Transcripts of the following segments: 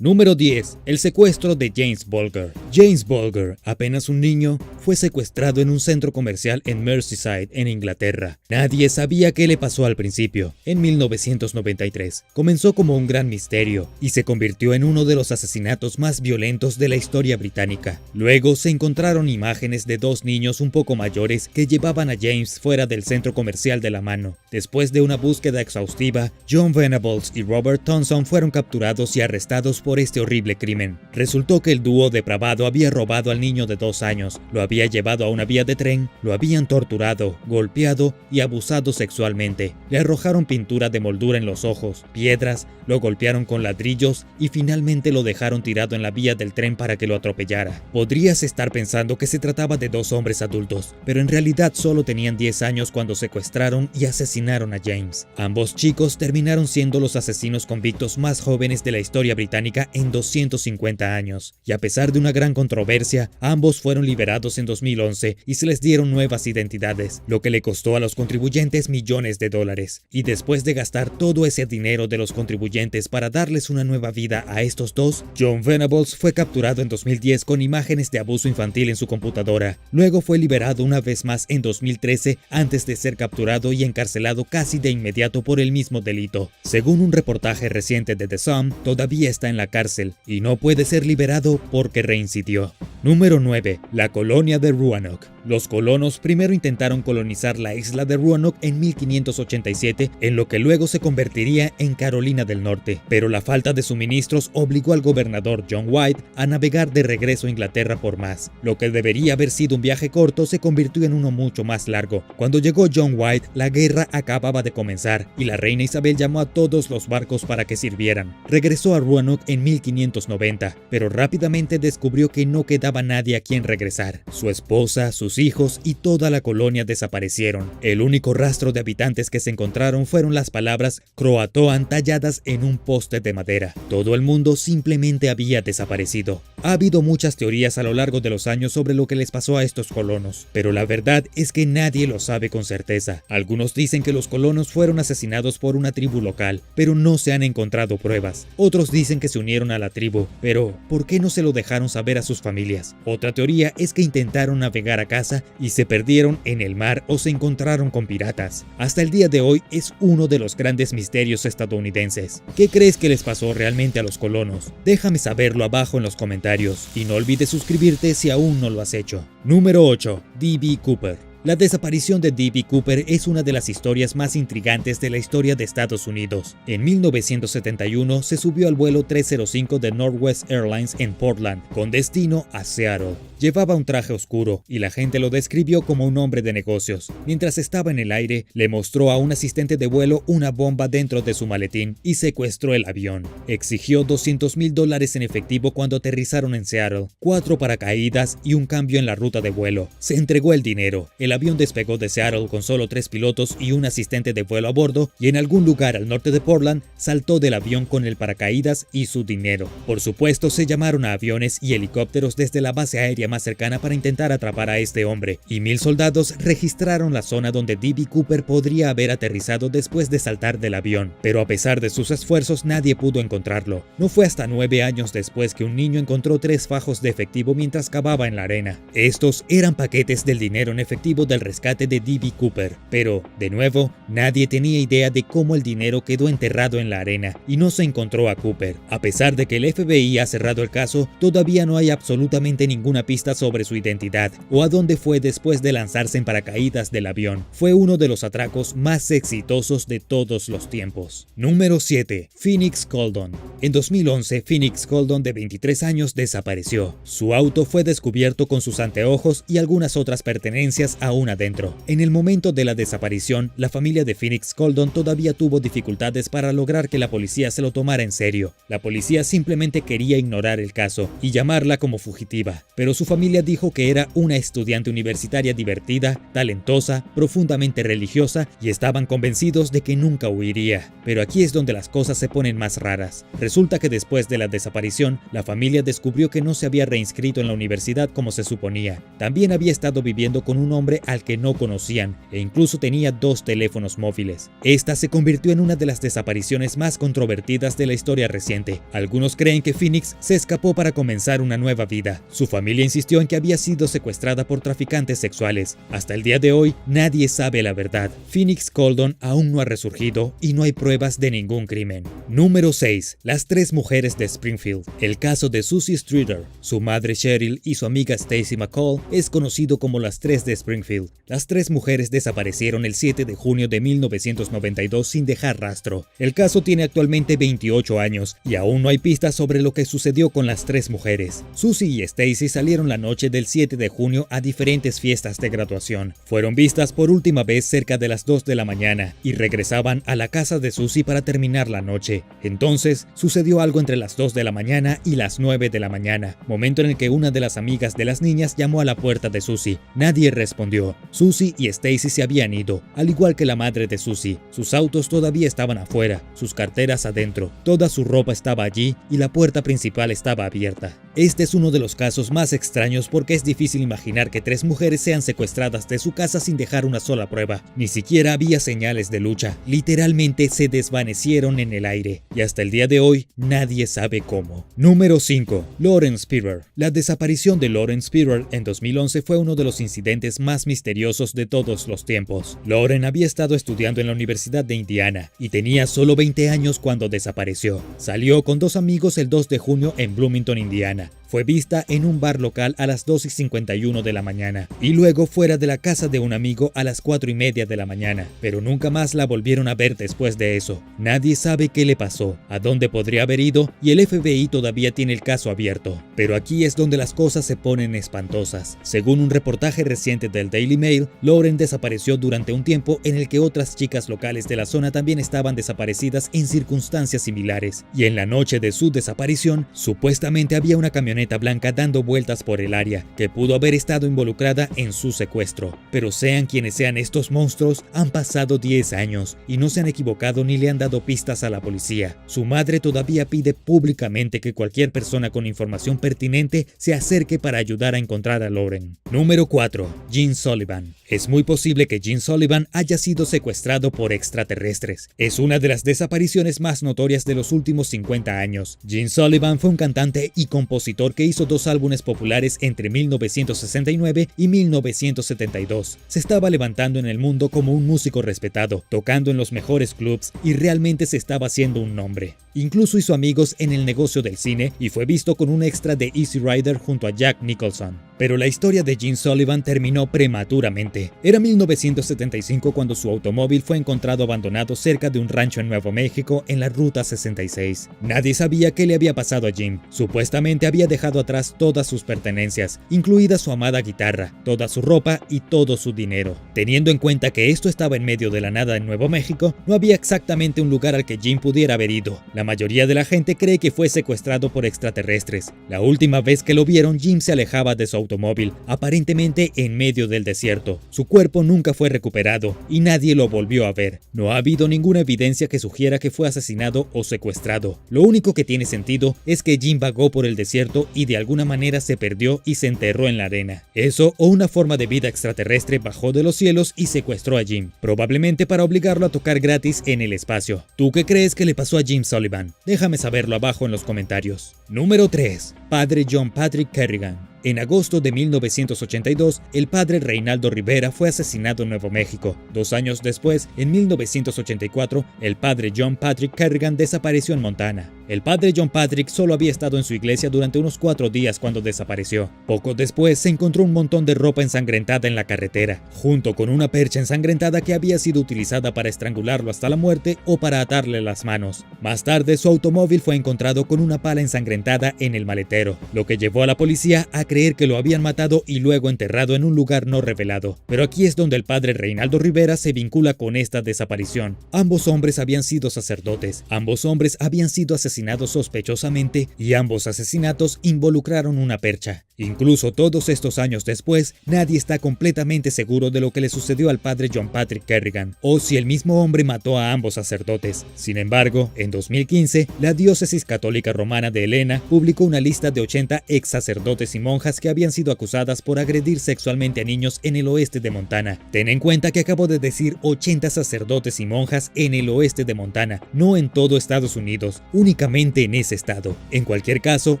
Número 10. El secuestro de James Bulger. James Bulger, apenas un niño, fue secuestrado en un centro comercial en Merseyside, en Inglaterra. Nadie sabía qué le pasó al principio. En 1993, comenzó como un gran misterio y se convirtió en uno de los asesinatos más violentos de la historia británica. Luego se encontraron imágenes de dos niños un poco mayores que llevaban a James fuera del centro comercial de la mano. Después de una búsqueda exhaustiva, John Venables y Robert Thompson fueron capturados y arrestados por este horrible crimen. Resultó que el dúo depravado había robado al niño de 2 años, lo había llevado a una vía de tren, lo habían torturado, golpeado y abusado sexualmente. Le arrojaron pintura de moldura en los ojos, piedras, lo golpearon con ladrillos y finalmente lo dejaron tirado en la vía del tren para que lo atropellara. Podrías estar pensando que se trataba de dos hombres adultos, pero en realidad solo tenían 10 años cuando secuestraron y asesinaron a James. Ambos chicos terminaron siendo los asesinos convictos más jóvenes de la historia británica en 250 años, y a pesar de una gran controversia, ambos fueron liberados en 2011 y se les dieron nuevas identidades, lo que le costó a los contribuyentes millones de dólares. Y después de gastar todo ese dinero de los contribuyentes para darles una nueva vida a estos dos, John Venables fue capturado en 2010 con imágenes de abuso infantil en su computadora. Luego fue liberado una vez más en 2013 antes de ser capturado y encarcelado casi de inmediato por el mismo delito. Según un reportaje reciente de The Sun, todavía está en la cárcel y no puede ser liberado porque reincidió. Número 9. La colonia de Roanoke. Los colonos primero intentaron colonizar la isla de Roanoke en 1587, en lo que luego se convertiría en Carolina del Norte, pero la falta de suministros obligó al gobernador John White a navegar de regreso a Inglaterra por más. Lo que debería haber sido un viaje corto se convirtió en uno mucho más largo. Cuando llegó John White, la guerra acababa de comenzar y la reina Isabel llamó a todos los barcos para que sirvieran. Regresó a Roanoke en 1590, pero rápidamente descubrió que no quedaba nadie a quien regresar. Su esposa, sus hijos y toda la colonia desaparecieron. El único rastro de habitantes que se encontraron fueron las palabras Croatoan talladas en un poste de madera. Todo el mundo simplemente había desaparecido. Ha habido muchas teorías a lo largo de los años sobre lo que les pasó a estos colonos, pero la verdad es que nadie lo sabe con certeza. Algunos dicen que los colonos fueron asesinados por una tribu local, pero no se han encontrado pruebas. Otros dicen que se unieron a la tribu, pero ¿por qué no se lo dejaron saber a sus familias? Otra teoría es que intentaron navegar a casa y se perdieron en el mar o se encontraron con piratas. Hasta el día de hoy es uno de los grandes misterios estadounidenses. ¿Qué crees que les pasó realmente a los colonos? Déjame saberlo abajo en los comentarios y no olvides suscribirte si aún no lo has hecho. Número 8. D.B. Cooper. La desaparición de D.B. Cooper es una de las historias más intrigantes de la historia de Estados Unidos. En 1971 se subió al vuelo 305 de Northwest Airlines en Portland, con destino a Seattle. Llevaba un traje oscuro y la gente lo describió como un hombre de negocios. Mientras estaba en el aire, le mostró a un asistente de vuelo una bomba dentro de su maletín y secuestró el avión. Exigió $200,000 en efectivo cuando aterrizaron en Seattle, 4 paracaídas y un cambio en la ruta de vuelo. Se entregó el dinero. El avión despegó de Seattle con solo 3 pilotos y un asistente de vuelo a bordo, y en algún lugar al norte de Portland saltó del avión con el paracaídas y su dinero. Por supuesto, se llamaron a aviones y helicópteros desde la base aérea más cercana para intentar atrapar a este hombre, y 1000 soldados registraron la zona donde D.B. Cooper podría haber aterrizado después de saltar del avión, pero a pesar de sus esfuerzos nadie pudo encontrarlo. No fue hasta 9 años después que un niño encontró 3 fajos de efectivo mientras cavaba en la arena. Estos eran paquetes del dinero en efectivo del rescate de D.B. Cooper, pero, de nuevo, nadie tenía idea de cómo el dinero quedó enterrado en la arena y no se encontró a Cooper. A pesar de que el FBI ha cerrado el caso, todavía no hay absolutamente ninguna pista sobre su identidad o a dónde fue después de lanzarse en paracaídas del avión. Fue uno de los atracos más exitosos de todos los tiempos. Número 7. Phoenix Coldon. En 2011, Phoenix Coldon, de 23 años, desapareció. Su auto fue descubierto con sus anteojos y algunas otras pertenencias aún adentro. En el momento de la desaparición, la familia de Phoenix Coldon todavía tuvo dificultades para lograr que la policía se lo tomara en serio. La policía simplemente quería ignorar el caso y llamarla como fugitiva, pero su familia dijo que era una estudiante universitaria divertida, talentosa, profundamente religiosa y estaban convencidos de que nunca huiría. Pero aquí es donde las cosas se ponen más raras. Resulta que después de la desaparición, la familia descubrió que no se había reinscrito en la universidad como se suponía. También había estado viviendo con un hombre hombre al que no conocían e incluso tenía 2 teléfonos móviles. Esta se convirtió en una de las desapariciones más controvertidas de la historia reciente. Algunos creen que Phoenix se escapó para comenzar una nueva vida. Su familia insistió en que había sido secuestrada por traficantes sexuales. Hasta el día de hoy, nadie sabe la verdad. Phoenix Coldon aún no ha resurgido y no hay pruebas de ningún crimen. Número 6. Las 3 mujeres de Springfield. El caso de Susie Streeter, su madre Cheryl y su amiga Stacy McCall es conocido como las 3 de Springfield. Las 3 mujeres desaparecieron el 7 de junio de 1992 sin dejar rastro. El caso tiene actualmente 28 años y aún no hay pistas sobre lo que sucedió con las 3 mujeres. Susie y Stacy salieron la noche del 7 de junio a diferentes fiestas de graduación. Fueron vistas por última vez cerca de las 2 de la mañana y regresaban a la casa de Susie para terminar la noche. Entonces, sucedió algo entre las 2 de la mañana y las 9 de la mañana, momento en el que una de las amigas de las niñas llamó a la puerta de Susie. Nadie respondió. Susie y Stacy se habían ido, al igual que la madre de Susie. Sus autos todavía estaban afuera, sus carteras adentro, toda su ropa estaba allí y la puerta principal estaba abierta. Este es uno de los casos más extraños porque es difícil imaginar que 3 mujeres sean secuestradas de su casa sin dejar una sola prueba. Ni siquiera había señales de lucha, literalmente se desvanecieron en el aire y hasta el día de hoy nadie sabe cómo. Número 5. Lauren Spierer. La desaparición de Lauren Spierer en 2011 fue uno de los incidentes más misteriosos de todos los tiempos. Lauren había estado estudiando en la Universidad de Indiana y tenía solo 20 años cuando desapareció. Salió con 2 amigos el 2 de junio en Bloomington, Indiana. Fue vista en un bar local a las 2:51 de la mañana y luego fuera de la casa de un amigo a las 4:30 de la mañana, pero nunca más la volvieron a ver después de eso. Nadie sabe qué le pasó, a dónde podría haber ido y el FBI todavía tiene el caso abierto. Pero aquí es donde las cosas se ponen espantosas. Según un reportaje reciente del Daily Mail, Lauren desapareció durante un tiempo en el que otras chicas locales de la zona también estaban desaparecidas en circunstancias similares, y en la noche de su desaparición, supuestamente había una camioneta blanca dando vueltas por el área, que pudo haber estado involucrada en su secuestro. Pero sean quienes sean estos monstruos, han pasado 10 años y no se han equivocado ni le han dado pistas a la policía. Su madre todavía pide públicamente que cualquier persona con información pertinente se acerque para ayudar a encontrar a Lauren. Número 4. Jean Sullivan. Es muy posible que Jean Sullivan haya sido secuestrado por extraterrestres. Es una de las desapariciones más notorias de los últimos 50 años. Jean Sullivan fue un cantante y compositor que hizo 2 álbumes populares entre 1969 y 1972. Se estaba levantando en el mundo como un músico respetado, tocando en los mejores clubs y realmente se estaba haciendo un nombre. Incluso hizo amigos en el negocio del cine y fue visto con un extra de Easy Rider junto a Jack Nicholson. Pero la historia de Jean Sullivan terminó prematuramente. Era 1975 cuando su automóvil fue encontrado abandonado cerca de un rancho en Nuevo México en la Ruta 66. Nadie sabía qué le había pasado a Jim. Supuestamente había dejado atrás todas sus pertenencias, incluida su amada guitarra, toda su ropa y todo su dinero. Teniendo en cuenta que esto estaba en medio de la nada en Nuevo México, no había exactamente un lugar al que Jim pudiera haber ido. La mayoría de la gente cree que fue secuestrado por extraterrestres. La última vez que lo vieron, Jim se alejaba de su automóvil, aparentemente en medio del desierto. Su cuerpo nunca fue recuperado y nadie lo volvió a ver. No ha habido ninguna evidencia que sugiera que fue asesinado o secuestrado. Lo único que tiene sentido es que Jim vagó por el desierto y de alguna manera se perdió y se enterró en la arena. Eso o una forma de vida extraterrestre bajó de los cielos y secuestró a Jim, probablemente para obligarlo a tocar gratis en el espacio. ¿Tú qué crees que le pasó a Jim Sullivan? Déjame saberlo abajo en los comentarios. Número 3. Padre John Patrick Kerrigan. En agosto de 1982, el padre Reinaldo Rivera fue asesinado en Nuevo México. 2 años después, en 1984, el padre John Patrick Kerrigan desapareció en Montana. El padre John Patrick solo había estado en su iglesia durante unos 4 días cuando desapareció. Poco después, se encontró un montón de ropa ensangrentada en la carretera, junto con una percha ensangrentada que había sido utilizada para estrangularlo hasta la muerte o para atarle las manos. Más tarde, su automóvil fue encontrado con una pala ensangrentada en el maletero, lo que llevó a la policía a creer que lo habían matado y luego enterrado en un lugar no revelado. Pero aquí es donde el padre Reinaldo Rivera se vincula con esta desaparición. Ambos hombres habían sido sacerdotes, ambos hombres habían sido asesinados sospechosamente y ambos asesinatos involucraron una percha. Incluso todos estos años después, nadie está completamente seguro de lo que le sucedió al padre John Patrick Kerrigan, o si el mismo hombre mató a ambos sacerdotes. Sin embargo, en 2015, la diócesis católica romana de Helena publicó una lista de 80 ex sacerdotes y monjas que habían sido acusadas por agredir sexualmente a niños en el oeste de Montana. Ten en cuenta que acabo de decir 80 sacerdotes y monjas en el oeste de Montana, no en todo Estados Unidos, únicamente en ese estado. En cualquier caso,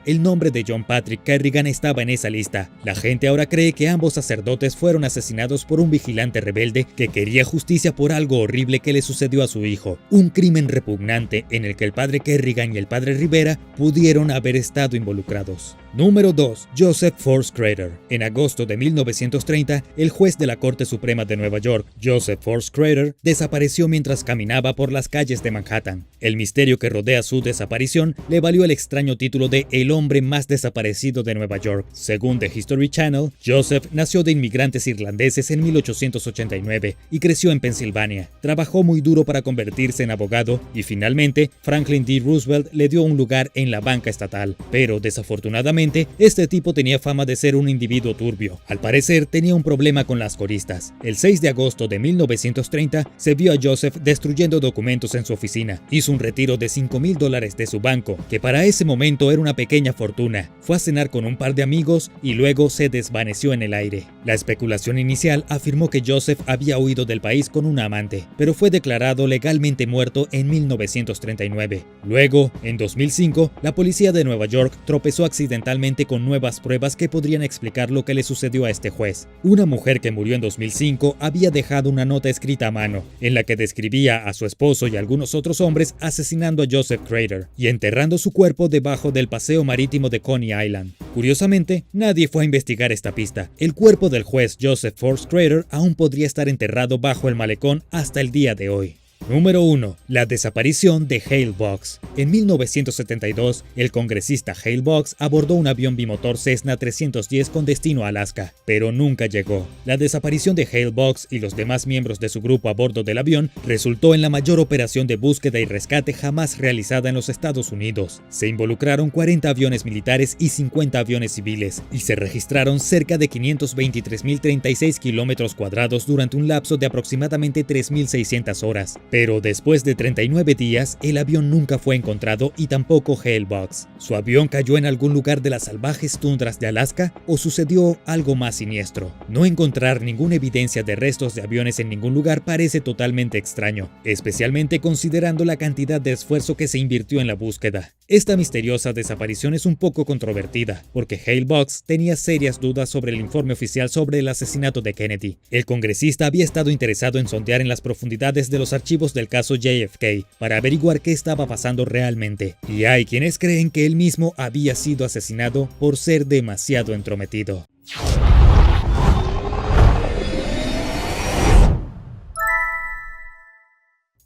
el nombre de John Patrick Kerrigan estaba en esa lista. La gente ahora cree que ambos sacerdotes fueron asesinados por un vigilante rebelde que quería justicia por algo horrible que le sucedió a su hijo, un crimen repugnante en el que el padre Kerrigan y el padre Rivera pudieron haber estado involucrados. Número 2. Joseph Force Crater. En agosto de 1930, el juez de la Corte Suprema de Nueva York, Joseph Force Crater, desapareció mientras caminaba por las calles de Manhattan. El misterio que rodea su desaparición le valió el extraño título de el hombre más desaparecido de Nueva York. Según The History Channel, Joseph nació de inmigrantes irlandeses en 1889 y creció en Pensilvania. Trabajó muy duro para convertirse en abogado y finalmente Franklin D. Roosevelt le dio un lugar en la banca estatal, pero desafortunadamente este tipo tenía fama de ser un individuo turbio. Al parecer tenía un problema con las coristas. El 6 de agosto de 1930 se vio a Joseph destruyendo documentos en su oficina. Hizo un retiro de $5,000 de su banco, que para ese momento era una pequeña fortuna. Fue a cenar con un par de amigos y luego se desvaneció en el aire. La especulación inicial afirmó que Joseph había huido del país con una amante, pero fue declarado legalmente muerto en 1939. Luego, en 2005, la policía de Nueva York tropezó accidentalmente con nuevas pruebas que podrían explicar lo que le sucedió a este juez. Una mujer que murió en 2005 había dejado una nota escrita a mano, en la que describía a su esposo y algunos otros hombres asesinando a Joseph Crater y enterrando su cuerpo debajo del paseo marítimo de Coney Island. Curiosamente, nadie fue a investigar esta pista. El cuerpo del juez Joseph Force Crater aún podría estar enterrado bajo el malecón hasta el día de hoy. Número 1. La desaparición de Hale Box. En 1972, el congresista Hale Box abordó un avión bimotor Cessna 310 con destino a Alaska, pero nunca llegó. La desaparición de Hale Box y los demás miembros de su grupo a bordo del avión resultó en la mayor operación de búsqueda y rescate jamás realizada en los Estados Unidos. Se involucraron 40 aviones militares y 50 aviones civiles, y se registraron cerca de 523.036 kilómetros cuadrados durante un lapso de aproximadamente 3.600 horas. Pero después de 39 días, el avión nunca fue encontrado y tampoco Hale Box. ¿Su avión cayó en algún lugar de las salvajes tundras de Alaska o sucedió algo más siniestro? No encontrar ninguna evidencia de restos de aviones en ningún lugar parece totalmente extraño, especialmente considerando la cantidad de esfuerzo que se invirtió en la búsqueda. Esta misteriosa desaparición es un poco controvertida, porque Hale Box tenía serias dudas sobre el informe oficial sobre el asesinato de Kennedy. El congresista había estado interesado en sondear en las profundidades de los archivos del caso JFK para averiguar qué estaba pasando realmente, y hay quienes creen que él mismo había sido asesinado por ser demasiado entrometido.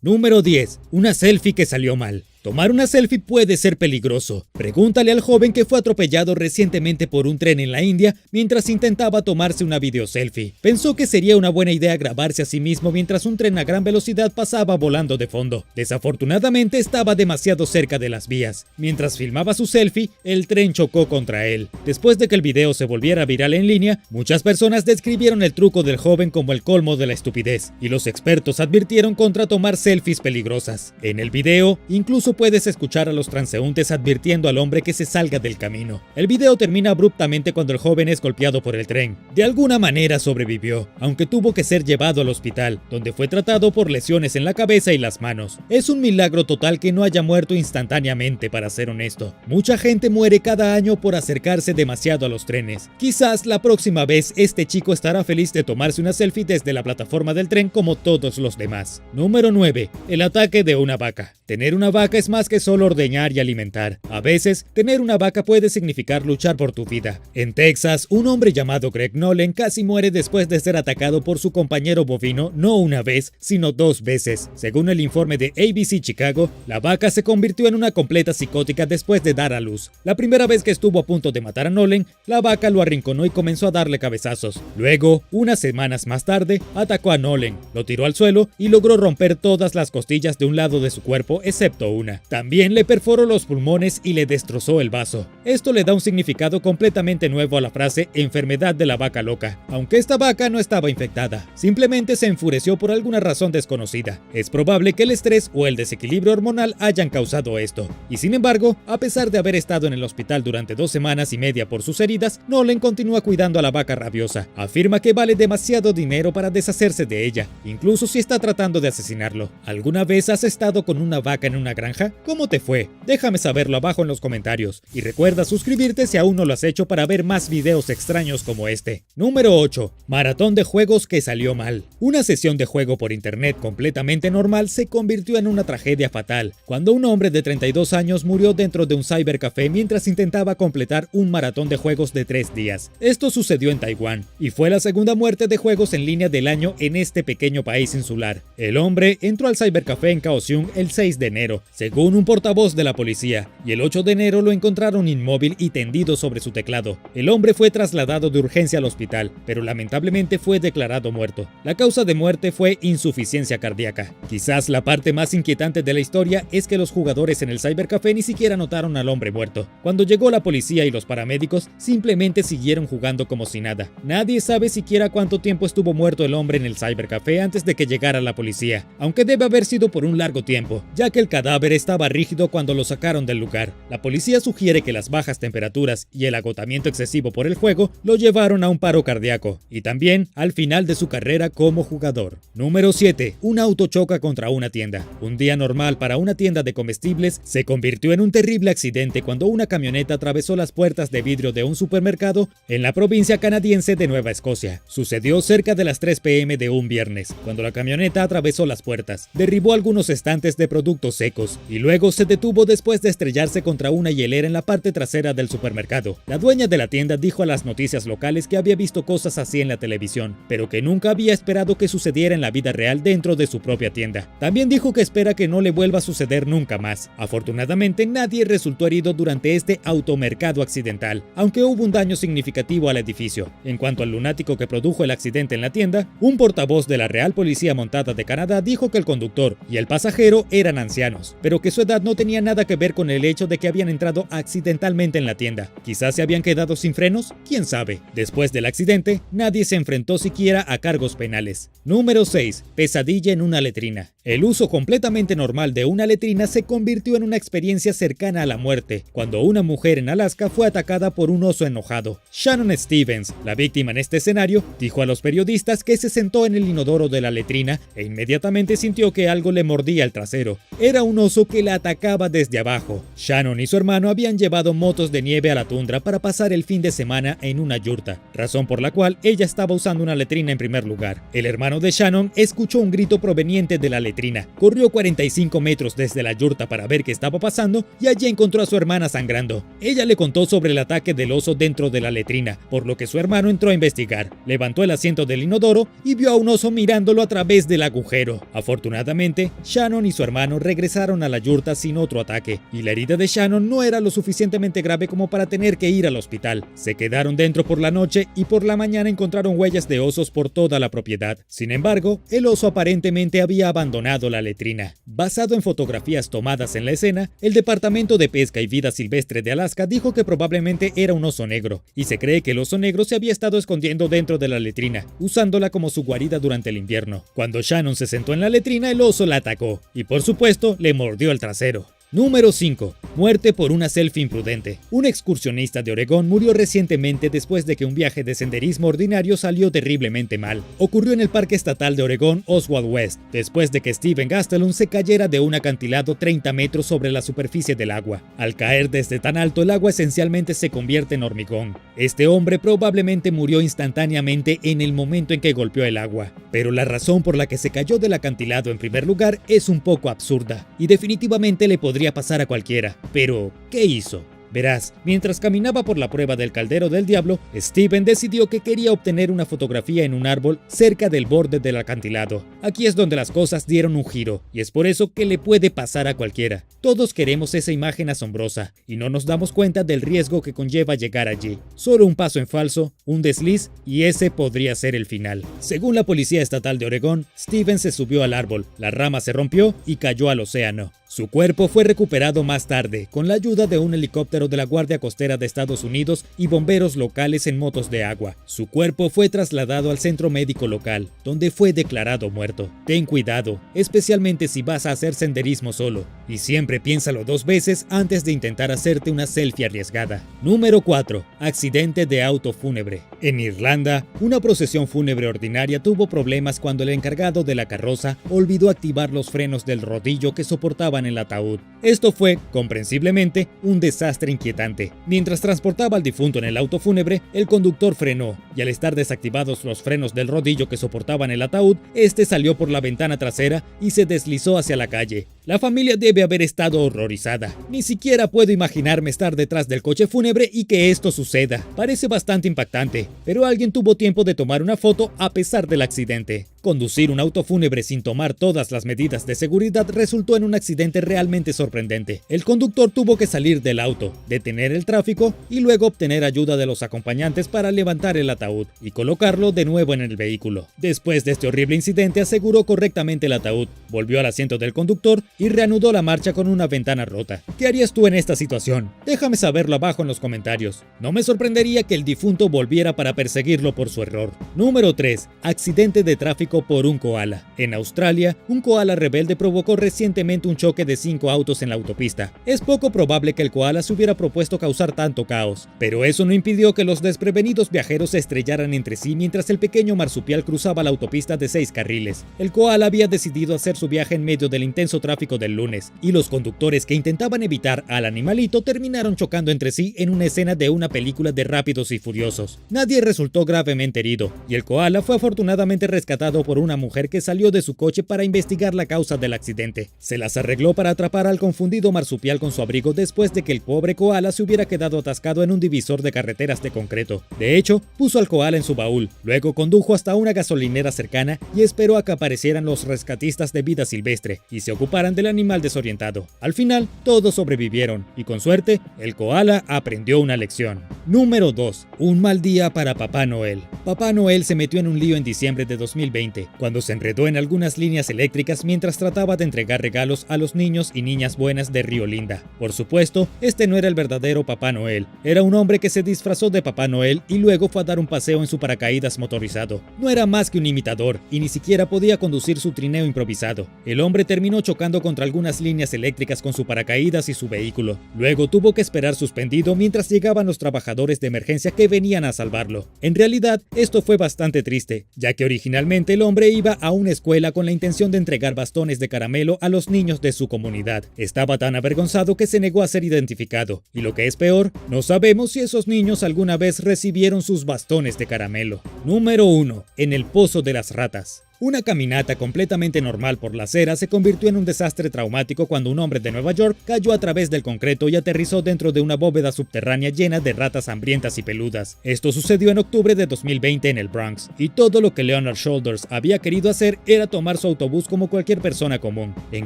Número 10. Una selfie que salió mal. Tomar una selfie puede ser peligroso. Pregúntale al joven que fue atropellado recientemente por un tren en la India mientras intentaba tomarse una videoselfie. Pensó que sería una buena idea grabarse a sí mismo mientras un tren a gran velocidad pasaba volando de fondo. Desafortunadamente estaba demasiado cerca de las vías. Mientras filmaba su selfie, el tren chocó contra él. Después de que el video se volviera viral en línea, muchas personas describieron el truco del joven como el colmo de la estupidez, y los expertos advirtieron contra tomar selfies peligrosas. En el video, incluso puedes escuchar a los transeúntes advirtiendo al hombre que se salga del camino. El video termina abruptamente cuando el joven es golpeado por el tren. De alguna manera sobrevivió, aunque tuvo que ser llevado al hospital, donde fue tratado por lesiones en la cabeza y las manos. Es un milagro total que no haya muerto instantáneamente, para ser honesto. Mucha gente muere cada año por acercarse demasiado a los trenes. Quizás la próxima vez este chico estará feliz de tomarse una selfie desde la plataforma del tren como todos los demás. Número 9. El ataque de una vaca. Tener una vaca es más que solo ordeñar y alimentar. A veces, tener una vaca puede significar luchar por tu vida. En Texas, un hombre llamado Greg Nolan casi muere después de ser atacado por su compañero bovino no una vez, sino 2 veces. Según el informe de ABC Chicago, la vaca se convirtió en una completa psicótica después de dar a luz. La primera vez que estuvo a punto de matar a Nolan, la vaca lo arrinconó y comenzó a darle cabezazos. Luego, unas semanas más tarde, atacó a Nolan, lo tiró al suelo y logró romper todas las costillas de un lado de su cuerpo, excepto una. una. También le perforó los pulmones y le destrozó el vaso. Esto le da un significado completamente nuevo a la frase enfermedad de la vaca loca, aunque esta vaca no estaba infectada, simplemente se enfureció por alguna razón desconocida. Es probable que el estrés o el desequilibrio hormonal hayan causado esto, y sin embargo, a pesar de haber estado en el hospital durante 2 semanas y media por sus heridas, Nolan continúa cuidando a la vaca rabiosa. Afirma que vale demasiado dinero para deshacerse de ella, incluso si está tratando de asesinarlo. ¿Alguna vez has estado con una vaca en una granja? ¿Cómo te fue? Déjame saberlo abajo en los comentarios, y recuerda suscribirte si aún no lo has hecho para ver más videos extraños como este. Número 8. Maratón de juegos que salió mal. Una sesión de juego por internet completamente normal se convirtió en una tragedia fatal, cuando un hombre de 32 años murió dentro de un cybercafé mientras intentaba completar un maratón de juegos de 3 días. Esto sucedió en Taiwán, y fue la segunda muerte de juegos en línea del año en este pequeño país insular. El hombre entró al cybercafé en Kaohsiung el 6 de enero, según un portavoz de la policía, y el 8 de enero lo encontraron inmóvil y tendido sobre su teclado. El hombre fue trasladado de urgencia al hospital, pero lamentablemente fue declarado muerto. La causa de muerte fue insuficiencia cardíaca. Quizás la parte más inquietante de la historia es que los jugadores en el cybercafé ni siquiera notaron al hombre muerto. Cuando llegó la policía y los paramédicos, simplemente siguieron jugando como si nada. Nadie sabe siquiera cuánto tiempo estuvo muerto el hombre en el cybercafé antes de que llegara la policía, aunque debe haber sido por un largo tiempo, ya que el cadáver estaba rígido cuando lo sacaron del lugar. La policía sugiere que las bajas temperaturas y el agotamiento excesivo por el juego lo llevaron a un paro cardíaco, y también al final de su carrera como jugador. Número 7. Un auto choca contra una tienda. Un día normal para una tienda de comestibles se convirtió en un terrible accidente cuando una camioneta atravesó las puertas de vidrio de un supermercado en la provincia canadiense de Nueva Escocia. Sucedió cerca de las 3 p.m. de un viernes, cuando la camioneta atravesó las puertas, derribó algunos estantes de productos secos y luego se detuvo después de estrellarse contra una hielera en la parte trasera del supermercado. La dueña de la tienda dijo a las noticias locales que había visto cosas así en la televisión, pero que nunca había esperado que sucediera en la vida real dentro de su propia tienda. También dijo que espera que no le vuelva a suceder nunca más. Afortunadamente, nadie resultó herido durante este automercado accidental, aunque hubo un daño significativo al edificio. En cuanto al lunático que produjo el accidente en la tienda, un portavoz de la Real Policía Montada de Canadá dijo que el conductor y el pasajero eran ancianos, pero que su edad no tenía nada que ver con el hecho de que habían entrado accidentalmente en la tienda. Quizás se habían quedado sin frenos, quién sabe. Después del accidente, nadie se enfrentó siquiera a cargos penales. Número 6. Pesadilla en una letrina. El uso completamente normal de una letrina se convirtió en una experiencia cercana a la muerte, cuando una mujer en Alaska fue atacada por un oso enojado. Shannon Stevens, la víctima en este escenario, dijo a los periodistas que se sentó en el inodoro de la letrina e inmediatamente sintió que algo le mordía el trasero. Era un oso que la atacaba desde abajo. Shannon y su hermano habían llevado motos de nieve a la tundra para pasar el fin de semana en una yurta, razón por la cual ella estaba usando una letrina en primer lugar. El hermano de Shannon escuchó un grito proveniente de la letrina, corrió 45 metros desde la yurta para ver qué estaba pasando y allí encontró a su hermana sangrando. Ella le contó sobre el ataque del oso dentro de la letrina, por lo que su hermano entró a investigar. Levantó el asiento del inodoro y vio a un oso mirándolo a través del agujero. Afortunadamente, Shannon y su hermano regresaron a la yurta sin otro ataque, y la herida de Shannon no era lo suficientemente grave como para tener que ir al hospital. Se quedaron dentro por la noche y por la mañana encontraron huellas de osos por toda la propiedad. Sin embargo, el oso aparentemente había abandonado la letrina. Basado en fotografías tomadas en la escena, el Departamento de Pesca y Vida Silvestre de Alaska dijo que probablemente era un oso negro, y se cree que el oso negro se había estado escondiendo dentro de la letrina, usándola como su guarida durante el invierno. Cuando Shannon se sentó en la letrina, el oso la atacó, y por supuesto, le mordió el trasero. Número 5. Muerte por una selfie imprudente. Un excursionista de Oregón murió recientemente después de que un viaje de senderismo ordinario salió terriblemente mal. Ocurrió en el Parque Estatal de Oregón Oswald West, después de que Steven Gastelum se cayera de un acantilado 30 metros sobre la superficie del agua. Al caer desde tan alto, el agua esencialmente se convierte en hormigón. Este hombre probablemente murió instantáneamente en el momento en que golpeó el agua. Pero la razón por la que se cayó del acantilado en primer lugar es un poco absurda, y definitivamente le podría pasar a cualquiera. Pero, ¿qué hizo? Verás, mientras caminaba por la prueba del caldero del diablo, Steven decidió que quería obtener una fotografía en un árbol cerca del borde del acantilado. Aquí es donde las cosas dieron un giro, y es por eso que le puede pasar a cualquiera. Todos queremos esa imagen asombrosa, y no nos damos cuenta del riesgo que conlleva llegar allí. Solo un paso en falso, un desliz, y ese podría ser el final. Según la Policía Estatal de Oregón, Steven se subió al árbol, la rama se rompió y cayó al océano. Su cuerpo fue recuperado más tarde, con la ayuda de un helicóptero de la Guardia Costera de Estados Unidos y bomberos locales en motos de agua. Su cuerpo fue trasladado al centro médico local, donde fue declarado muerto. Ten cuidado, especialmente si vas a hacer senderismo solo, y siempre piénsalo 2 veces antes de intentar hacerte una selfie arriesgada. Número 4. Accidente de auto fúnebre. En Irlanda, una procesión fúnebre ordinaria tuvo problemas cuando el encargado de la carroza olvidó activar los frenos del rodillo que soportaban el ataúd. Esto fue, comprensiblemente, un desastre inquietante. Mientras transportaba al difunto en el auto fúnebre, el conductor frenó, y al estar desactivados los frenos del rodillo que soportaban el ataúd, este salió por la ventana trasera y se deslizó hacia la calle. La familia debe haber estado horrorizada. Ni siquiera puedo imaginarme estar detrás del coche fúnebre y que esto suceda. Parece bastante impactante, pero alguien tuvo tiempo de tomar una foto a pesar del accidente. Conducir un auto fúnebre sin tomar todas las medidas de seguridad resultó en un accidente realmente sorprendente. El conductor tuvo que salir del auto, detener el tráfico y luego obtener ayuda de los acompañantes para levantar el ataúd y colocarlo de nuevo en el vehículo. Después de este horrible incidente, aseguró correctamente el ataúd, volvió al asiento del conductor y reanudó la marcha con una ventana rota. ¿Qué harías tú en esta situación? Déjame saberlo abajo en los comentarios. No me sorprendería que el difunto volviera para perseguirlo por su error. Número 3. Accidente de tráfico por un koala. En Australia, un koala rebelde provocó recientemente un choque de 5 autos en la autopista. Es poco probable que el koala se hubiera propuesto causar tanto caos, pero eso no impidió que los desprevenidos viajeros se estrellaran entre sí mientras el pequeño marsupial cruzaba la autopista de 6 carriles. El koala había decidido hacer su viaje en medio del intenso tráfico del lunes, y los conductores que intentaban evitar al animalito terminaron chocando entre sí en una escena de una película de Rápidos y Furiosos. Nadie resultó gravemente herido, y el koala fue afortunadamente rescatado por una mujer que salió de su coche para investigar la causa del accidente. Se las arregló para atrapar al confundido marsupial con su abrigo después de que el pobre koala se hubiera quedado atascado en un divisor de carreteras de concreto. De hecho, puso al koala en su baúl, luego condujo hasta una gasolinera cercana y esperó a que aparecieran los rescatistas de vida silvestre y se ocuparan del animal desorientado. Al final, todos sobrevivieron y con suerte, el koala aprendió una lección. Número 2. Un mal día para Papá Noel. Papá Noel se metió en un lío en diciembre de 2020 cuando se enredó en algunas líneas eléctricas mientras trataba de entregar regalos a los niños y niñas buenas de Río Linda. Por supuesto, este no era el verdadero Papá Noel, era un hombre que se disfrazó de Papá Noel y luego fue a dar un paseo en su paracaídas motorizado. No era más que un imitador y ni siquiera podía conducir su trineo improvisado. El hombre terminó chocando contra algunas líneas eléctricas con su paracaídas y su vehículo. Luego tuvo que esperar suspendido mientras llegaban los trabajadores de emergencia que venían a salvarlo. En realidad, esto fue bastante triste, ya que originalmente el hombre iba a una escuela con la intención de entregar bastones de caramelo a los niños de su comunidad. Estaba tan avergonzado que se negó a ser identificado, y lo que es peor, no sabemos si esos niños alguna vez recibieron sus bastones de caramelo. Número 1. En el pozo de las ratas. Una caminata completamente normal por la acera se convirtió en un desastre traumático cuando un hombre de Nueva York cayó a través del concreto y aterrizó dentro de una bóveda subterránea llena de ratas hambrientas y peludas. Esto sucedió en octubre de 2020 en el Bronx, y todo lo que Leonard Shoulders había querido hacer era tomar su autobús como cualquier persona común. En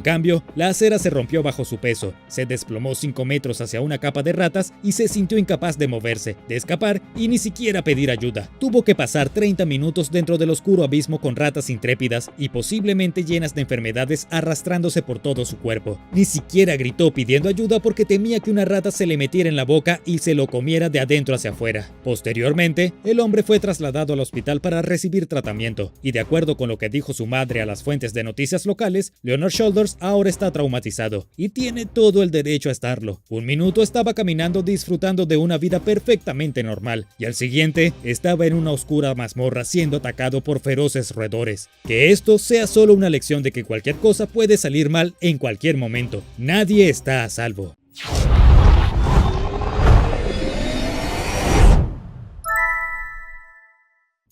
cambio, la acera se rompió bajo su peso, se desplomó 5 metros hacia una capa de ratas y se sintió incapaz de moverse, de escapar y ni siquiera pedir ayuda. Tuvo que pasar 30 minutos dentro del oscuro abismo con ratas intrépidas y posiblemente llenas de enfermedades arrastrándose por todo su cuerpo. Ni siquiera gritó pidiendo ayuda porque temía que una rata se le metiera en la boca y se lo comiera de adentro hacia afuera. Posteriormente, el hombre fue trasladado al hospital para recibir tratamiento, y de acuerdo con lo que dijo su madre a las fuentes de noticias locales, Leonard Shoulders ahora está traumatizado y tiene todo el derecho a estarlo. Un minuto estaba caminando disfrutando de una vida perfectamente normal, y al siguiente estaba en una oscura mazmorra siendo atacado por feroces roedores. Que esto sea solo una lección de que cualquier cosa puede salir mal en cualquier momento. Nadie está a salvo.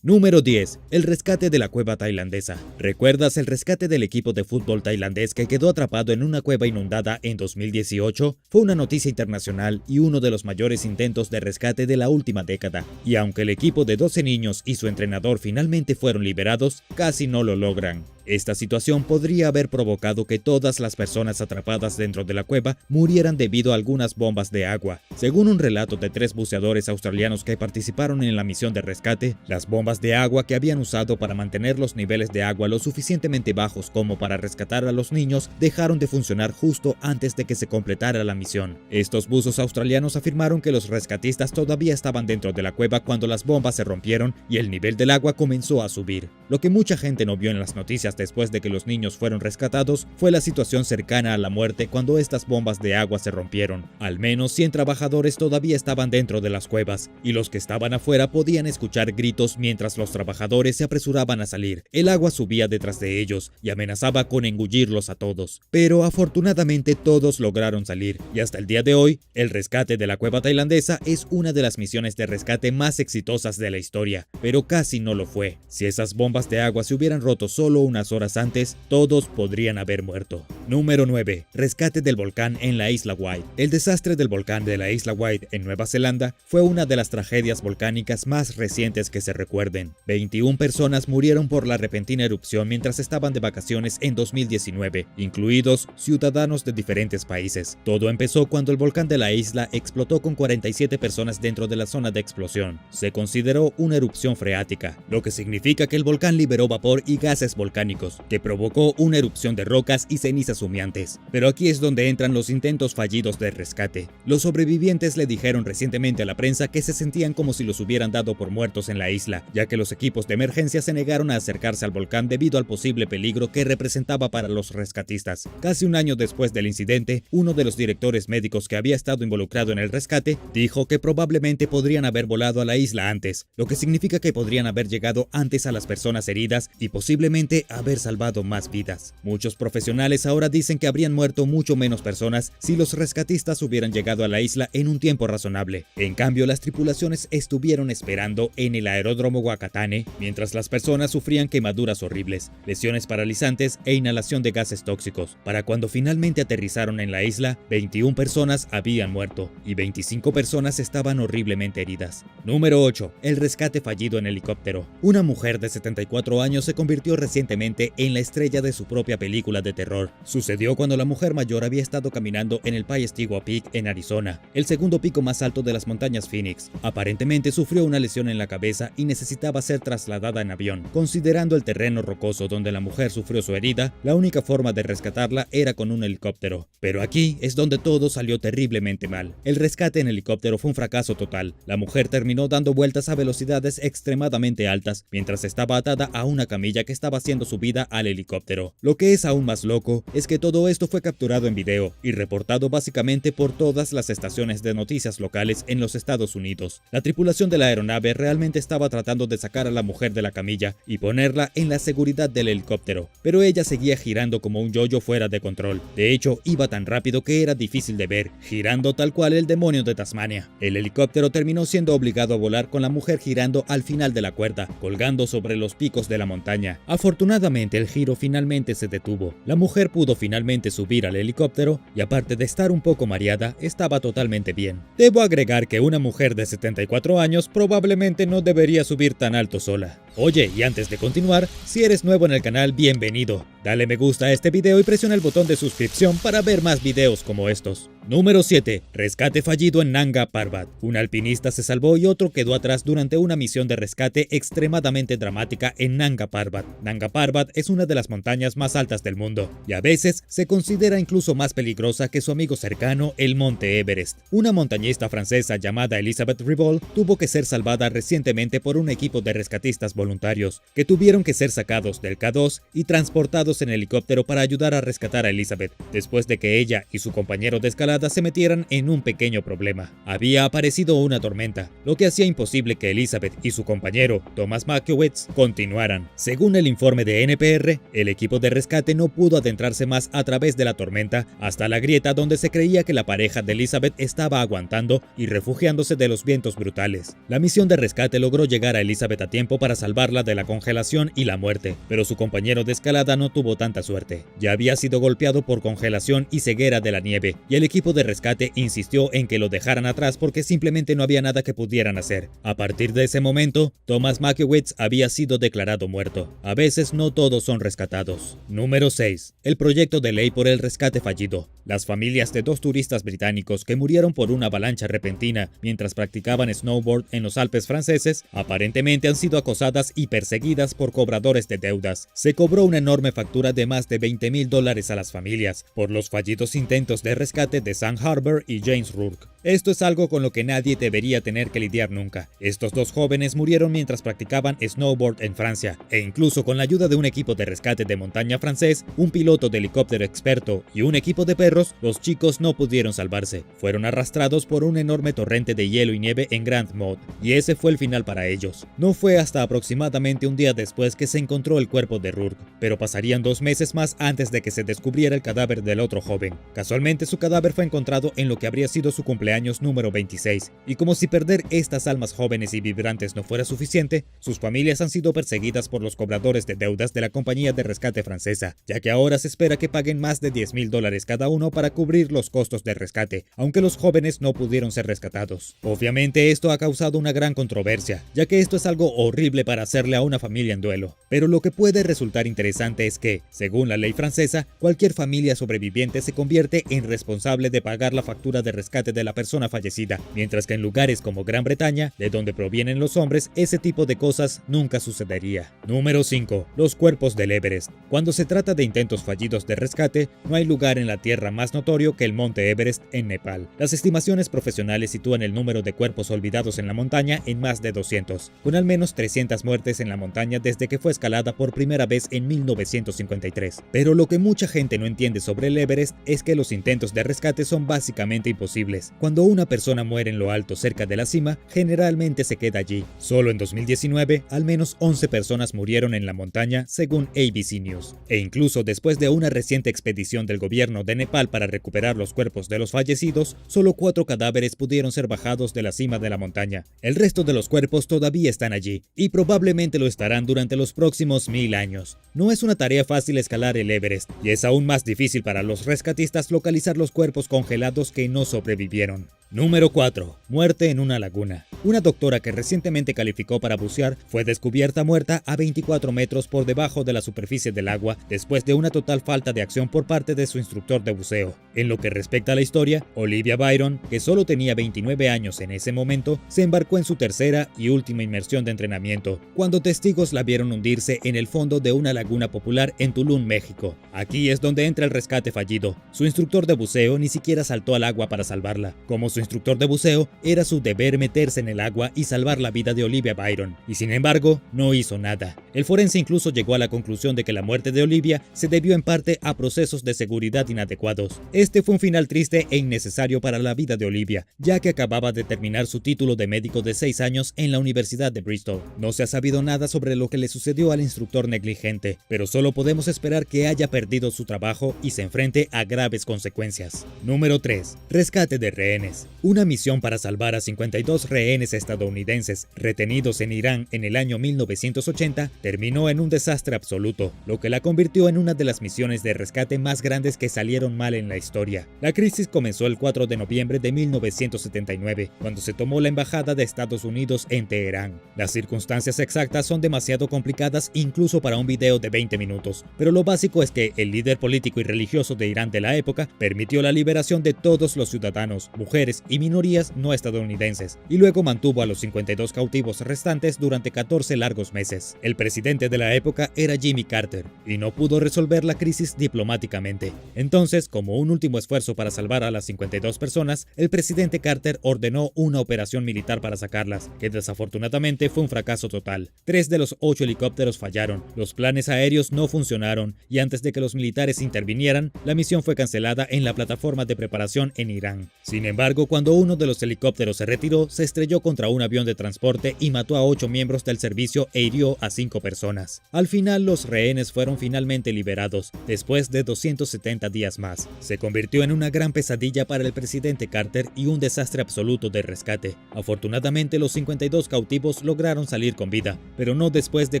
Número 10. El rescate de la cueva tailandesa. ¿Recuerdas el rescate del equipo de fútbol tailandés que quedó atrapado en una cueva inundada en 2018? Fue una noticia internacional y uno de los mayores intentos de rescate de la última década. Y aunque el equipo de 12 niños y su entrenador finalmente fueron liberados, casi no lo logran. Esta situación podría haber provocado que todas las personas atrapadas dentro de la cueva murieran debido a algunas bombas de agua. Según un relato de 3 buceadores australianos que participaron en la misión de rescate, las bombas de agua que habían usado para mantener los niveles de agua lo suficientemente bajos como para rescatar a los niños dejaron de funcionar justo antes de que se completara la misión. Estos buzos australianos afirmaron que los rescatistas todavía estaban dentro de la cueva cuando las bombas se rompieron y el nivel del agua comenzó a subir. Lo que mucha gente no vio en las noticias después de que los niños fueron rescatados fue la situación cercana a la muerte cuando estas bombas de agua se rompieron. Al menos 100 trabajadores todavía estaban dentro de las cuevas, y los que estaban afuera podían escuchar gritos mientras los trabajadores se apresuraban a salir. El agua subía detrás de ellos y amenazaba con engullirlos a todos. Pero afortunadamente todos lograron salir, y hasta el día de hoy, el rescate de la cueva tailandesa es una de las misiones de rescate más exitosas de la historia, pero casi no lo fue. Si esas bombas de agua se hubieran roto solo unas horas antes, todos podrían haber muerto. Número 9. Rescate del volcán en la isla White. El desastre del volcán de la isla White en Nueva Zelanda fue una de las tragedias volcánicas más recientes que se recuerden. 21 personas murieron por la repentina erupción mientras estaban de vacaciones en 2019, incluidos ciudadanos de diferentes países. Todo empezó cuando el volcán de la isla explotó con 47 personas dentro de la zona de explosión. Se consideró una erupción freática, lo que significa que el volcán liberó vapor y gases volcánicos, que provocó una erupción de rocas y cenizas humeantes. Pero aquí es donde entran los intentos fallidos de rescate. Los sobrevivientes le dijeron recientemente a la prensa que se sentían como si los hubieran dado por muertos en la isla, ya que los equipos de emergencia se negaron a acercarse al volcán debido al posible peligro que representaba para los rescatistas. Casi un año después del incidente, uno de los directores médicos que había estado involucrado en el rescate dijo que probablemente podrían haber volado a la isla antes, lo que significa que podrían haber llegado antes a las personas heridas y posiblemente haber salvado más vidas. Muchos profesionales ahora dicen que habrían muerto mucho menos personas si los rescatistas hubieran llegado a la isla en un tiempo razonable. En cambio, las tripulaciones estuvieron esperando en el aeródromo Whakatane mientras las personas sufrían quemaduras horribles, lesiones paralizantes e inhalación de gases tóxicos. Para cuando finalmente aterrizaron en la isla, 21 personas habían muerto y 25 personas estaban horriblemente heridas. Número 8. El rescate fallido en helicóptero. Una mujer de 74 años se convirtió recientemente en la estrella de su propia película de terror. Sucedió cuando la mujer mayor había estado caminando en el Payestigo Peak en Arizona, el segundo pico más alto de las montañas Phoenix. Aparentemente sufrió una lesión en la cabeza y necesitaba ser trasladada en avión. Considerando el terreno rocoso donde la mujer sufrió su herida, la única forma de rescatarla era con un helicóptero. Pero aquí es donde todo salió terriblemente mal. El rescate en helicóptero fue un fracaso total. La mujer terminó dando vueltas a velocidades extremadamente altas mientras estaba atada a una camilla que estaba siendo subida al helicóptero. Lo que es aún más loco es que todo esto fue capturado en video y reportado básicamente por todas las estaciones de noticias locales en los Estados Unidos. La tripulación de la aeronave realmente estaba tratando de sacar a la mujer de la camilla y ponerla en la seguridad del helicóptero, pero ella seguía girando como un yoyo fuera de control. De hecho, iba tan rápido que era difícil de ver, girando tal cual el demonio de Tasmania. El helicóptero terminó siendo obligado a volar con la mujer girando al final de la cuerda, colgando sobre los picos de la montaña. Afortunadamente, el giro finalmente se detuvo. La mujer pudo finalmente subir al helicóptero y, aparte de estar un poco mareada, estaba totalmente bien. Debo agregar que una mujer de 74 años probablemente no debería subir tan alto sola. Oye, y antes de continuar, si eres nuevo en el canal, bienvenido. Dale me gusta a este video y presiona el botón de suscripción para ver más videos como estos. Número 7. Rescate fallido en Nanga Parbat. Un alpinista se salvó y otro quedó atrás durante una misión de rescate extremadamente dramática en Nanga Parbat. Nanga Parbat es una de las montañas más altas del mundo y a veces se considera incluso más peligrosa que su amigo cercano, el Monte Everest. Una montañista francesa llamada Elisabeth Ribol tuvo que ser salvada recientemente por un equipo de rescatistas voluntarios que tuvieron que ser sacados del K2 y transportados en helicóptero para ayudar a rescatar a Elisabeth, después de que ella y su compañero de escalada se metieran en un pequeño problema. Había aparecido una tormenta, lo que hacía imposible que Elisabeth y su compañero, Thomas Makiewicz, continuaran. Según el informe de NPR, el equipo de rescate no pudo adentrarse más a través de la tormenta hasta la grieta donde se creía que la pareja de Elisabeth estaba aguantando y refugiándose de los vientos brutales. La misión de rescate logró llegar a Elisabeth a tiempo para salvarla salvarla de la congelación y la muerte, pero su compañero de escalada no tuvo tanta suerte. Ya había sido golpeado por congelación y ceguera de la nieve, y el equipo de rescate insistió en que lo dejaran atrás porque simplemente no había nada que pudieran hacer. A partir de ese momento, Thomas Mankiewicz había sido declarado muerto. A veces no todos son rescatados. Número 6. El proyecto de ley por el rescate fallido. Las familias de 2 turistas británicos que murieron por una avalancha repentina mientras practicaban snowboard en los Alpes franceses aparentemente han sido acosadas y perseguidas por cobradores de deudas. Se cobró una enorme factura de más de $20,000 a las familias por los fallidos intentos de rescate de Sam Harbour y James Rourke. Esto es algo con lo que nadie debería tener que lidiar nunca. Estos 2 jóvenes murieron mientras practicaban snowboard en Francia, e incluso con la ayuda de un equipo de rescate de montaña francés, un piloto de helicóptero experto y un equipo de perros, los chicos no pudieron salvarse. Fueron arrastrados por un enorme torrente de hielo y nieve en Grand Mode, y ese fue el final para ellos. No fue hasta aproximadamente un día después que se encontró el cuerpo de Rourke, pero pasarían 2 meses más antes de que se descubriera el cadáver del otro joven. Casualmente su cadáver fue encontrado en lo que habría sido su cumpleaños número 26, y como si perder estas almas jóvenes y vibrantes no fuera suficiente, sus familias han sido perseguidas por los cobradores de deudas de la compañía de rescate francesa, ya que ahora se espera que paguen más de $10,000 cada uno para cubrir los costos del rescate, aunque los jóvenes no pudieron ser rescatados. Obviamente esto ha causado una gran controversia, ya que esto es algo horrible para hacerle a una familia en duelo, pero lo que puede resultar interesante es que, según la ley francesa, cualquier familia sobreviviente se convierte en responsable de pagar la factura de rescate de la persona fallecida, mientras que en lugares como Gran Bretaña, de donde provienen los hombres, ese tipo de cosas nunca sucedería. Número 5. Los cuerpos del Everest. Cuando se trata de intentos fallidos de rescate, no hay lugar en la tierra más notorio que el monte Everest en Nepal. Las estimaciones profesionales sitúan el número de cuerpos olvidados en la montaña en más de 200, con al menos 300 muertes en la montaña desde que fue escalada por primera vez en 1953. Pero lo que mucha gente no entiende sobre el Everest es que los intentos de rescate son básicamente imposibles. Cuando una persona muere en lo alto cerca de la cima, generalmente se queda allí. Solo en 2019, al menos 11 personas murieron en la montaña, según ABC News. E incluso después de una reciente expedición del gobierno de Nepal para recuperar los cuerpos de los fallecidos, solo 4 cadáveres pudieron ser bajados de la cima de la montaña. El resto de los cuerpos todavía están allí, y probablemente lo estarán durante los próximos 1000 años. No es una tarea fácil escalar el Everest, y es aún más difícil para los rescatistas localizar los cuerpos congelados que no sobrevivieron. Número 4. Muerte en una laguna. Una doctora que recientemente calificó para bucear fue descubierta muerta a 24 metros por debajo de la superficie del agua después de una total falta de acción por parte de su instructor de buceo. En lo que respecta a la historia, Olivia Byron, que solo tenía 29 años en ese momento, se embarcó en su tercera y última inmersión de entrenamiento, cuando testigos la vieron hundirse en el fondo de una laguna popular en Tulum, México. Aquí es donde entra el rescate fallido. Su instructor de buceo ni siquiera saltó al agua para salvarla. Como su instructor de buceo, era su deber meterse en el agua y salvar la vida de Olivia Byron, y sin embargo, no hizo nada. El forense incluso llegó a la conclusión de que la muerte de Olivia se debió en parte a procesos de seguridad inadecuados. Este fue un final triste e innecesario para la vida de Olivia, ya que acababa de terminar su título de médico de 6 años en la Universidad de Bristol. No se ha sabido nada sobre lo que le sucedió al instructor negligente, pero solo podemos esperar que haya perdido su trabajo y se enfrente a graves consecuencias. Número 3. Rescate de rehenes. Una misión para salvar a 52 rehenes estadounidenses retenidos en Irán en el año 1980 terminó en un desastre absoluto, lo que la convirtió en una de las misiones de rescate más grandes que salieron mal en la historia. La crisis comenzó el 4 de noviembre de 1979, cuando se tomó la embajada de Estados Unidos en Teherán. Las circunstancias exactas son demasiado complicadas incluso para un video de 20 minutos, pero lo básico es que el líder político y religioso de Irán de la época permitió la liberación de todos los ciudadanos, mujeres y minorías no estadounidenses, y luego mantuvo a los 52 cautivos restantes durante 14 largos meses. El presidente de la época era Jimmy Carter, y no pudo resolver la crisis diplomáticamente. Entonces, como un último esfuerzo para salvar a las 52 personas, el presidente Carter ordenó una operación militar para sacarlas, que desafortunadamente fue un fracaso total. 3 de los 8 helicópteros fallaron, los planes aéreos no funcionaron, y antes de que los militares intervinieran, la misión fue cancelada en la plataforma de preparación en Irán. Sin embargo, embargo, cuando uno de los helicópteros se retiró, se estrelló contra un avión de transporte y mató a 8 miembros del servicio e hirió a 5 personas. Al final, los rehenes fueron finalmente liberados, después de 270 días más. Se convirtió en una gran pesadilla para el presidente Carter y un desastre absoluto de rescate. Afortunadamente, los 52 cautivos lograron salir con vida, pero no después de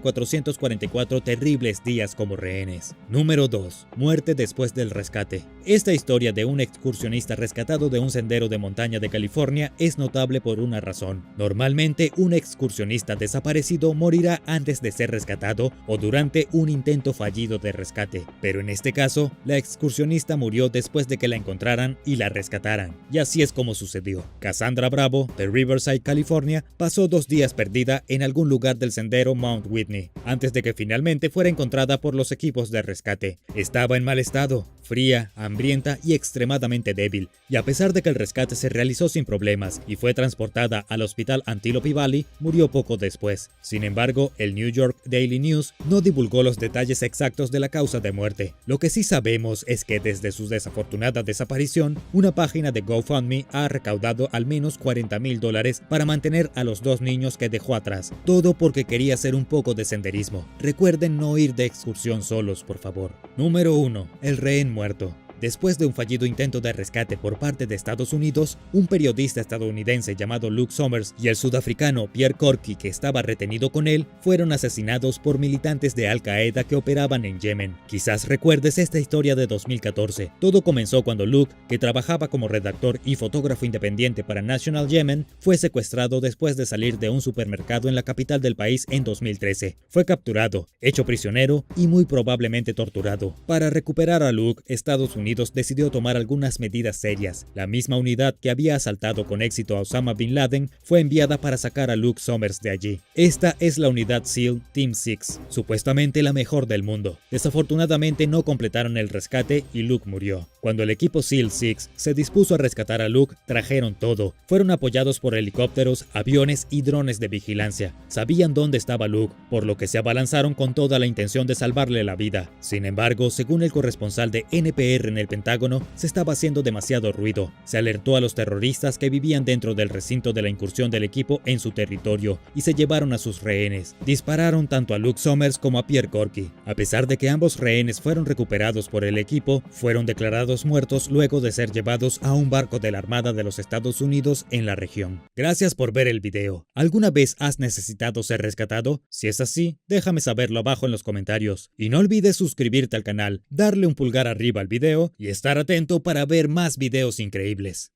444 terribles días como rehenes. Número 2. Muerte después del rescate. Esta historia de un excursionista rescatado de un sendero de montaña de California es notable por una razón. Normalmente, un excursionista desaparecido morirá antes de ser rescatado o durante un intento fallido de rescate, pero en este caso, la excursionista murió después de que la encontraran y la rescataran, y así es como sucedió. Cassandra Bravo, de Riverside, California, pasó 2 días perdida en algún lugar del sendero Mount Whitney, antes de que finalmente fuera encontrada por los equipos de rescate. Estaba en mal estado, fría, hambrienta y extremadamente débil, y a pesar de que el rescate se realizó sin problemas y fue transportada al hospital Antelope Valley, murió poco después. Sin embargo, el New York Daily News no divulgó los detalles exactos de la causa de muerte. Lo que sí sabemos es que desde su desafortunada desaparición, una página de GoFundMe ha recaudado al menos $40,000 para mantener a los 2 niños que dejó atrás, todo porque quería hacer un poco de senderismo. Recuerden no ir de excursión solos, por favor. Número 1. El rehén muerto. Después de un fallido intento de rescate por parte de Estados Unidos, un periodista estadounidense llamado Luke Somers y el sudafricano Pierre Corky, que estaba retenido con él, fueron asesinados por militantes de Al Qaeda que operaban en Yemen. Quizás recuerdes esta historia de 2014. Todo comenzó cuando Luke, que trabajaba como redactor y fotógrafo independiente para National Yemen, fue secuestrado después de salir de un supermercado en la capital del país en 2013. Fue capturado, hecho prisionero y muy probablemente torturado. Para recuperar a Luke, Estados Unidos decidió tomar algunas medidas serias. La misma unidad que había asaltado con éxito a Osama Bin Laden fue enviada para sacar a Luke Somers de allí. Esta es la unidad SEAL Team 6, supuestamente la mejor del mundo. Desafortunadamente no completaron el rescate y Luke murió. Cuando el equipo SEAL 6 se dispuso a rescatar a Luke, trajeron todo. Fueron apoyados por helicópteros, aviones y drones de vigilancia. Sabían dónde estaba Luke, por lo que se abalanzaron con toda la intención de salvarle la vida. Sin embargo, según el corresponsal de NPR en el Pentágono, se estaba haciendo demasiado ruido. Se alertó a los terroristas que vivían dentro del recinto de la incursión del equipo en su territorio y se llevaron a sus rehenes. Dispararon tanto a Luke Somers como a Pierre Corky. A pesar de que ambos rehenes fueron recuperados por el equipo, fueron declarados muertos luego de ser llevados a un barco de la Armada de los Estados Unidos en la región. Gracias por ver el video. ¿Alguna vez has necesitado ser rescatado? Si es así, déjame saberlo abajo en los comentarios. Y no olvides suscribirte al canal, darle un pulgar arriba al video y estar atento para ver más videos increíbles.